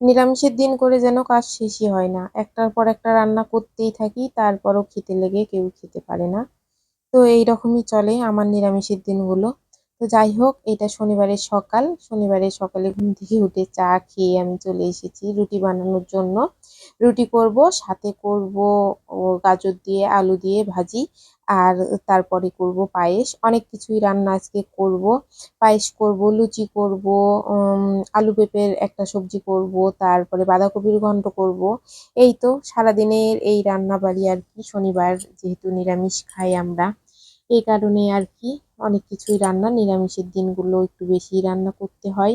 নিরামিষের দিন করে যেন কাজ শেষই হয় না, একটার পর একটা রান্না করতেই থাকি, তারপরও খেতে লেগে কেউ খেতে পারে না। তো এইরকমই চলে আমার নিরামিষের দিনগুলো। তো যাই হোক, এটা শনিবারের সকাল। শনিবারের সকালে ঘুম থেকে উঠে চা খেয়ে আমি চলে এসেছি রুটি বানানোর জন্য। রুটি করব, সাথে করব গাজর দিয়ে আলু দিয়ে ভাজি। আর তারপরে করব পায়েস। অনেক কিছুই রান্না আজকে করব। পায়েস করব, লুচি করব, আলু পেঁপের একটা সবজি করব, তারপরে বাঁধাকপির ঘন্ট করব। এই তো সারাদিনের এই রান্নাবাড়ি আর কি। শনিবার যেহেতু নিরামিষ খাই আমরা, এই কারণে আর কি অনেক কিছুই রান্না। নিরামিষের দিনগুলো একটু বেশি রান্না করতে হয়।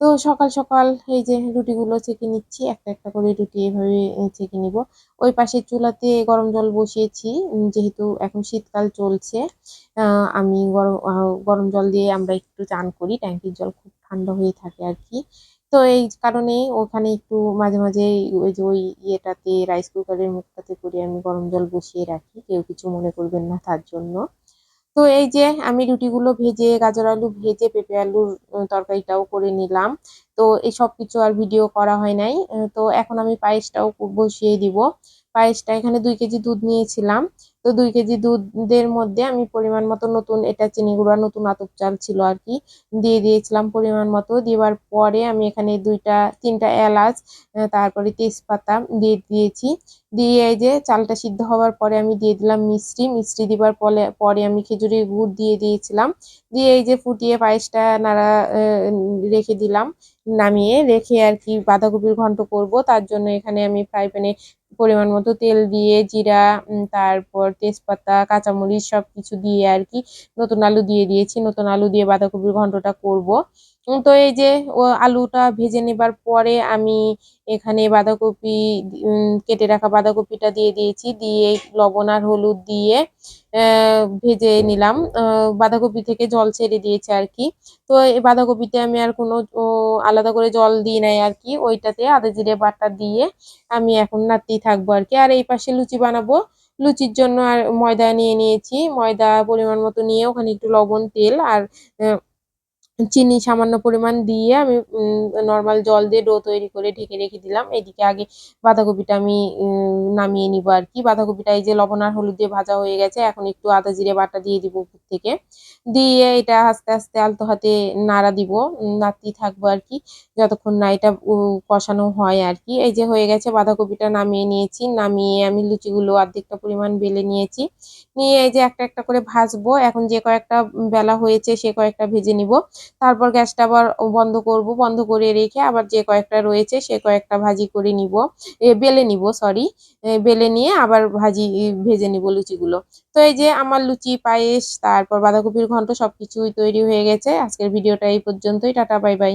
তো সকাল সকাল এই যে রুটিগুলো ছেঁকে নিচ্ছি, একটা একটা করে রুটি এভাবে ছেঁকে নিব। ওই পাশে চুলাতে গরম জল বসিয়েছি, যেহেতু এখন শীতকাল চলছে। আমি গরম জল দিয়ে আমরা একটু চান করি, ট্যাঙ্কির জল খুব ঠান্ডা হয়ে থাকে আর কি। তো এই কারণে ওখানে একটু মাঝে মাঝে ওই যে ওই ইয়েটাতে, রাইস কুকারের মুখটাতে করে আমি গরম জল বসিয়ে রাখি, কেউ কিছু মনে করবেন না তার জন্য। তো এই যে আমি রুটিগুলো ভেজে, গাজর আলু ভেজে, পেঁপে আলুর তরকারিটাও করে নিলাম। তো এই সব কিছু আর ভিডিও করা হয় নাই। তো এখন আমি পায়েসটাও বসিয়ে দিব। পায়েসটা এখানে 2 কেজি দুধ নিয়েছিলাম। তো 2 কেজি দুধের মধ্যে আমি পরিমাণ মতো, নতুন এটা চিনি গুঁড়া, নতুন আতপ চাল ছিল আর কি, দিয়ে দিয়েছিলাম পরিমাণ মতো। দেওয়ার পরে আমি এখানে 2-3টা এলাচ, তারপরে তেজপাতা দিয়ে দিয়েছি। দিয়ে এই যে চালটা সিদ্ধ হওয়ার পরে আমি দিয়ে দিলাম মিষ্টি। মিষ্টি দিবার পরে পরে আমি খেজুরের গুড় দিয়ে দিয়েছিলাম। দিয়ে এই যে ফুটিয়ে পায়েসটা নাড়া রেখে দিলাম। নামিয়ে রেখে আর কি বাঁধাকপির ঘন্ট করব, তার জন্য এখানে আমি ফ্রাই প্যানে পরিমাণ মতো তেল দিয়ে জিরা, তারপর তেজপাতা, কাঁচামরিচ সবকিছু দিয়ে আর কি নতুন আলু দিয়ে দিয়েছি। নতুন আলু দিয়ে বাঁধাকপির ঘন্টটা করব। তো এই যে আলুটা ভেজে নেবার পরে আমি এখানে বাঁধাকপি, কেটে রাখা বাঁধাকপিটা দিয়ে দিয়েছি। দিয়ে লবণ আর হলুদ দিয়ে ভেজে নিলাম। বাঁধাকপি থেকে জল ছেড়ে দিয়েছে আর কি। তো এই বাঁধাকপিতে আমি আর কোনো আলাদা করে জল দিই নাই আর কি। ওইটাতে আদা জিরে বাটা দিয়ে আমি এখন নাড়তেই থাকবো আর কি। আর এই পাশে লুচি বানাবো। লুচির জন্য আর ময়দা নিয়ে নিয়েছি। ময়দা পরিমাণ মতো নিয়ে ওখানে একটু লবণ, তেল আর আহ, চিনি সামান্য পরিমাণ দিয়ে আমি নর্মাল জল দিয়ে ডো তৈরি করে ঢেকে রেখে দিলাম। এদিকে আগে বাঁধাকপিটা আমি নামিয়ে নিব আর কি। বাঁধাকপিটা এই যে লবণ আর হলুদ দিয়ে ভাজা হয়ে গেছে, এখন একটু আদা জিরে বাটা দিয়ে দিব উপর থেকে। দিয়ে এটা আস্তে আস্তে আলতো হাতে নাড়া দিব, নাড়তেই থাকবো আর কি যতক্ষণ না এটা কষানো হয় আর কি। এই যে হয়ে গেছে, বাঁধাকপিটা নামিয়ে নিয়েছি। নামিয়ে আমি লুচিগুলো অর্ধেকটা পরিমাণ বেলে নিয়েছি। নিয়ে এই যে একটা একটা করে ভাজবো। এখন যে কয়েকটা বেলা হয়েছে সে কয়েকটা ভেজে নিব। তারপর গ্যাসটা আবার বন্ধ করব। বন্ধ করে রেখে আবার যে কয়েকটা রয়েছে সে কয়েকটা ভাজি করে নিব, বেলে নিব, সরি। বেলে নিয়ে আবার ভেজে নিব লুচিগুলো। তো এই যে আমার লুচি, পায়েস, তারপর বাঁধাকপির ঘন্ট সবকিছুই তৈরি হয়ে গেছে। আজকের ভিডিওটা এই পর্যন্তই। Tata, bye bye.